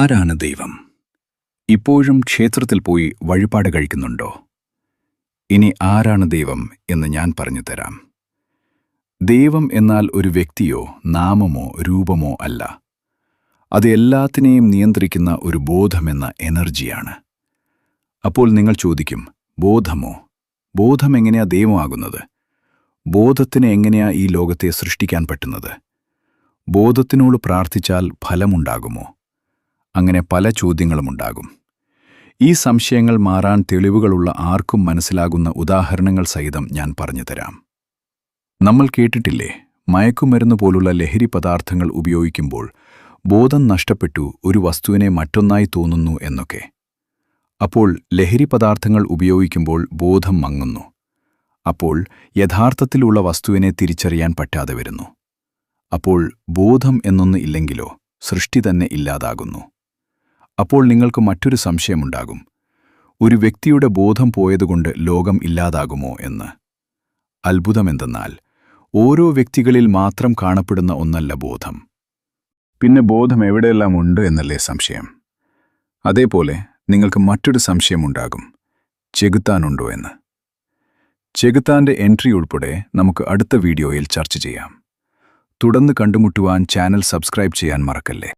ആരാണ് ദൈവം? ഇപ്പോഴും ക്ഷേത്രത്തിൽ പോയി വഴിപാട് കഴിക്കുന്നുണ്ടോ? ഇനി ആരാണ് ദൈവം എന്ന് ഞാൻ പറഞ്ഞു തരാം. ദൈവം എന്നാൽ ഒരു വ്യക്തിയോ നാമമോ രൂപമോ അല്ല. അത് എല്ലാത്തിനെയും നിയന്ത്രിക്കുന്ന ഒരു ബോധമെന്ന എനർജിയാണ്. അപ്പോൾ നിങ്ങൾ ചോദിക്കും, ബോധമോ? ബോധം എങ്ങനെയാ ദൈവമാകുന്നത്? ബോധത്തിന് എങ്ങനെയാ ഈ ലോകത്തെ സൃഷ്ടിക്കാൻ പറ്റുന്നത്? ബോധത്തിനോട് പ്രാർത്ഥിച്ചാൽ ഫലമുണ്ടാകുമോ? അങ്ങനെ പല ചോദ്യങ്ങളുമുണ്ടാകും. ഈ സംശയങ്ങൾ മാറാൻ തെളിവുകളുള്ള ആർക്കും മനസ്സിലാകുന്ന ഉദാഹരണങ്ങൾ സഹിതം ഞാൻ പറഞ്ഞുതരാം. നമ്മൾ കേട്ടിട്ടില്ലേ, മയക്കുമരുന്ന് പോലുള്ള ലഹരി പദാർത്ഥങ്ങൾ ഉപയോഗിക്കുമ്പോൾ ബോധം നഷ്ടപ്പെട്ടു ഒരു വസ്തുവിനെ മറ്റൊന്നായി തോന്നുന്നു എന്നൊക്കെ. അപ്പോൾ ലഹരി പദാർത്ഥങ്ങൾ ഉപയോഗിക്കുമ്പോൾ ബോധം മങ്ങുന്നു. അപ്പോൾ യഥാർത്ഥത്തിലുള്ള വസ്തുവിനെ തിരിച്ചറിയാൻ പറ്റാതെ വരുന്നു. അപ്പോൾ ബോധം എന്നൊന്ന് ഇല്ലെങ്കിലോ സൃഷ്ടി തന്നെ ഇല്ലാതാകുന്നു. അപ്പോൾ നിങ്ങൾക്ക് മറ്റൊരു സംശയമുണ്ടാകും, ഒരു വ്യക്തിയുടെ ബോധം പോയതുകൊണ്ട് ലോകം ഇല്ലാതാകുമോ എന്ന്. അത്ഭുതമെന്തെന്നാൽ ഓരോ വ്യക്തികളിൽ മാത്രം കാണപ്പെടുന്ന ഒന്നല്ല ബോധം. പിന്നെ ബോധം എവിടെയെല്ലാം ഉണ്ട് എന്നല്ലേ സംശയം. അതേപോലെ നിങ്ങൾക്ക് മറ്റൊരു സംശയമുണ്ടാകും, ചെകുത്താനുണ്ടോ എന്ന്. ചെകുത്താന്റെ എൻട്രി ഉൾപ്പെടെ നമുക്ക് അടുത്ത വീഡിയോയിൽ ചർച്ച ചെയ്യാം. തുടർന്ന് കണ്ടുമുട്ടുവാൻ ചാനൽ സബ്സ്ക്രൈബ് ചെയ്യാൻ മറക്കല്ലേ.